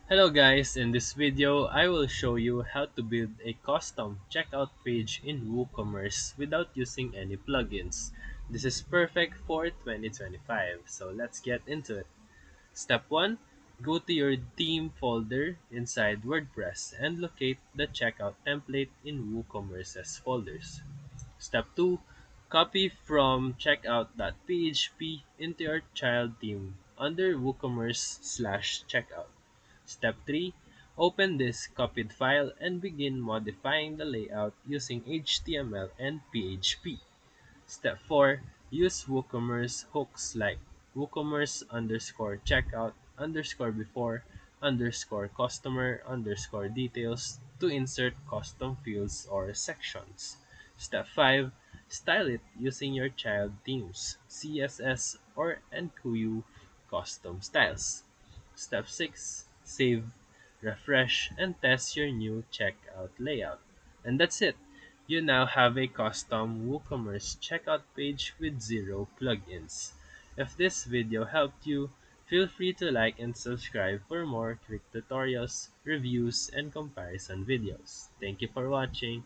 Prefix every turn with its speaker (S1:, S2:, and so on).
S1: Hello guys, in this video I will show you how to build a custom checkout page in WooCommerce without using any plugins. This is perfect for 2025, so let's get into it. Step 1. Go to your theme folder inside WordPress and locate the checkout template in WooCommerce's folders. Step 2. Copy from checkout.php into your child theme under WooCommerce/checkout. Step 3. Open this copied file and begin modifying the layout using HTML and PHP. Step 4. Use WooCommerce hooks like WooCommerce underscore checkout underscore before underscore customer underscore details to insert custom fields or sections. Step 5. Style it using your child themes, CSS or NQU custom styles. Step 6. Save, refresh, and test your new checkout layout. And that's it. You now have a custom WooCommerce checkout page with zero plugins. If this video helped you, feel free to like and subscribe for more quick tutorials, reviews, and comparison videos. Thank you for watching.